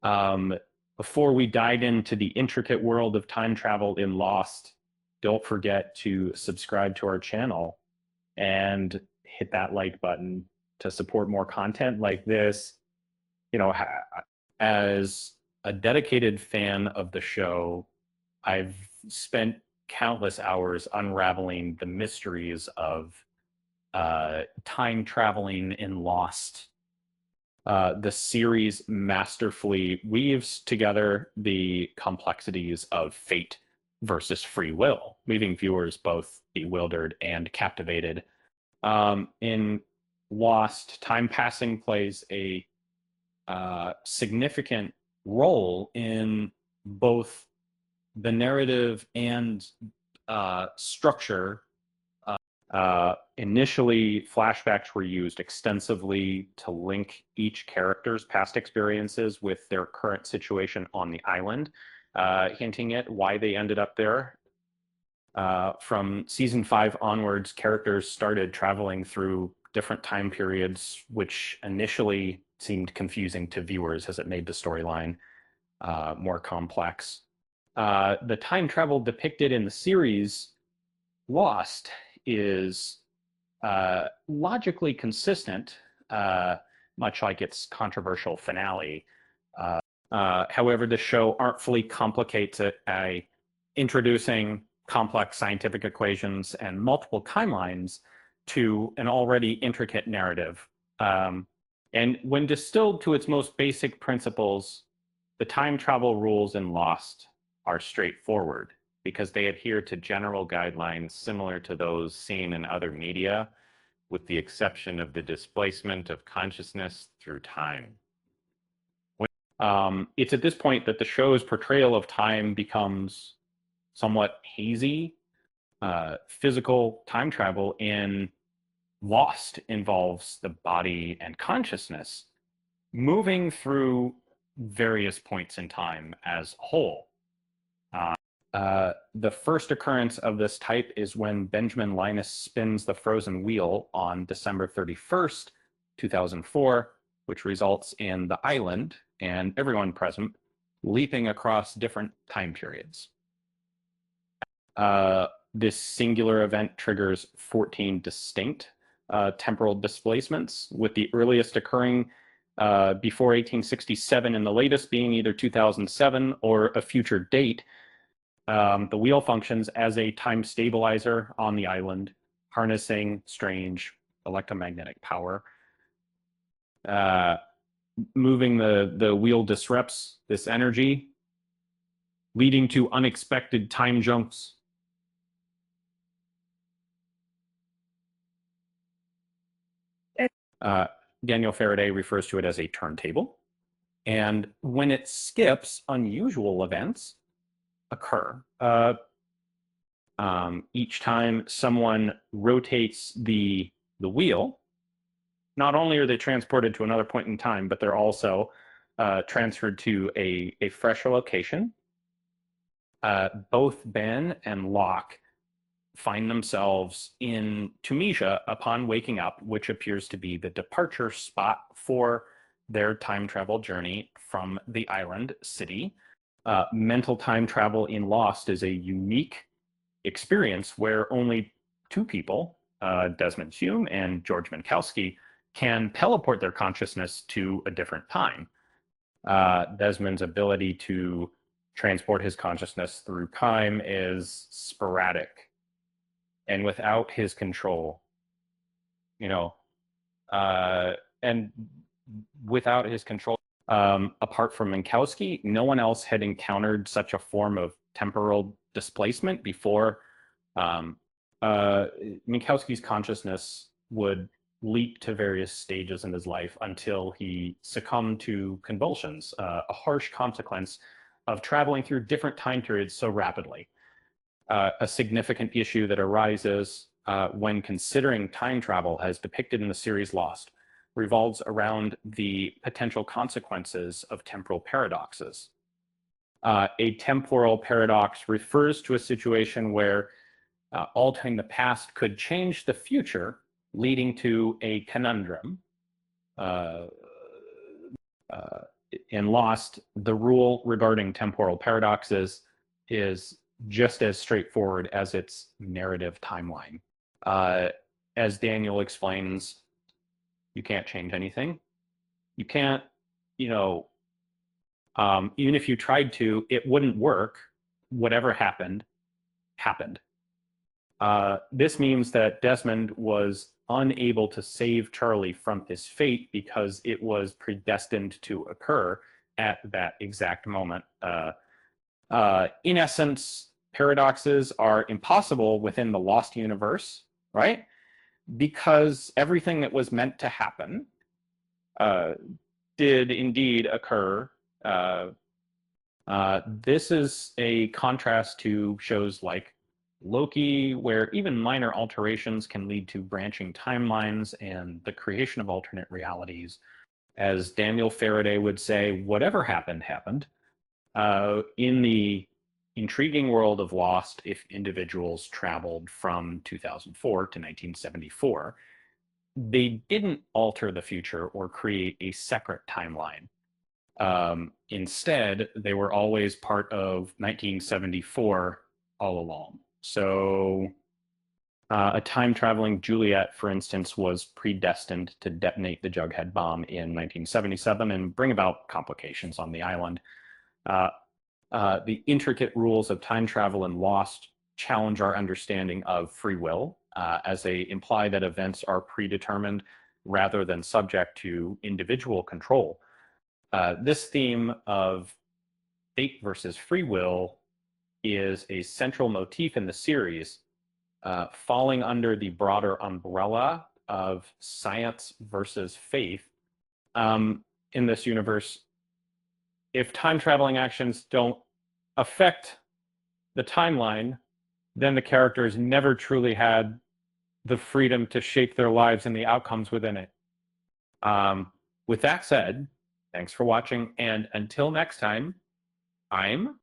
Um, Before we dive into the intricate world of time travel in Lost, don't forget to subscribe to our channel and hit that like button to support more content like this. You know, as a dedicated fan of the show, I've spent countless hours unraveling the mysteries of time traveling in Lost. The series masterfully weaves together the complexities of fate versus free will, leaving viewers both bewildered and captivated. In Lost, time passing plays a significant role in both the narrative and structure. Initially, flashbacks were used extensively to link each character's past experiences with their current situation on the island, hinting at why they ended up there. From season 5 onwards, characters started traveling through different time periods, which initially seemed confusing to viewers as it made the storyline more complex. The time travel depicted in the series Lost is logically consistent, much like its controversial finale. However, the show artfully complicates it by introducing complex scientific equations and multiple timelines to an already intricate narrative. And when distilled to its most basic principles, the time travel rules in Lost are straightforward because they adhere to general guidelines similar to those seen in other media, with the exception of the displacement of consciousness through time. It's at this point that the show's portrayal of time becomes somewhat hazy. Physical time travel in Lost involves the body and consciousness moving through various points in time as a whole. The first occurrence of this type is when Benjamin Linus spins the frozen wheel on December 31st, 2004, which results in the island and everyone present leaping across different time periods. This singular event triggers 14 distinct temporal displacements, with the earliest occurring before 1867 and the latest being either 2007 or a future date. The wheel functions as a time stabilizer on the island, harnessing strange electromagnetic power. Moving the wheel disrupts this energy, leading to unexpected time jumps. Daniel Faraday refers to it as a turntable. And when it skips, unusual events occur. Each time someone rotates the wheel, not only are they transported to another point in time, but they're also transferred to a fresher location. Both Ben and Locke find themselves in Tunisia upon waking up, which appears to be the departure spot for their time travel journey from the island city. Mental time travel in Lost is a unique experience where only two people, Desmond Hume and George Minkowski, can teleport their consciousness to a different time. Desmond's ability to transport his consciousness through time is sporadic and without his control, you know, and without his control, apart from Minkowski, no one else had encountered such a form of temporal displacement before. Minkowski's consciousness would leap to various stages in his life until he succumbed to convulsions, a harsh consequence of traveling through different time periods so rapidly. A significant issue that arises when considering time travel, as depicted in the series Lost, revolves around the potential consequences of temporal paradoxes. A temporal paradox refers to a situation where altering the past could change the future, leading to a conundrum. in Lost, the rule regarding temporal paradoxes is just as straightforward as its narrative timeline. As Daniel explains, you can't change anything. You can't, you know, even if you tried to, it wouldn't work. Whatever happened, happened. This means that Desmond was unable to save Charlie from his fate because it was predestined to occur at that exact moment. In essence, paradoxes are impossible within the Lost universe, right? Because everything that was meant to happen did indeed occur. This is a contrast to shows like Loki, where even minor alterations can lead to branching timelines and the creation of alternate realities. As Daniel Faraday would say, whatever happened, happened. In the intriguing world of Lost, if individuals traveled from 2004 to 1974, they didn't alter the future or create a separate timeline. Instead, they were always part of 1974 all along. So, a time traveling Juliet, for instance, was predestined to detonate the Jughead bomb in 1977 and bring about complications on the island. The intricate rules of time travel in Lost challenge our understanding of free will, as they imply that events are predetermined rather than subject to individual control. This theme of fate versus free will is a central motif in the series, falling under the broader umbrella of science versus faith. In this universe, if time traveling actions don't affect the timeline, then the characters never truly had the freedom to shape their lives and the outcomes within it. With that said, thanks for watching, and until next time, I'm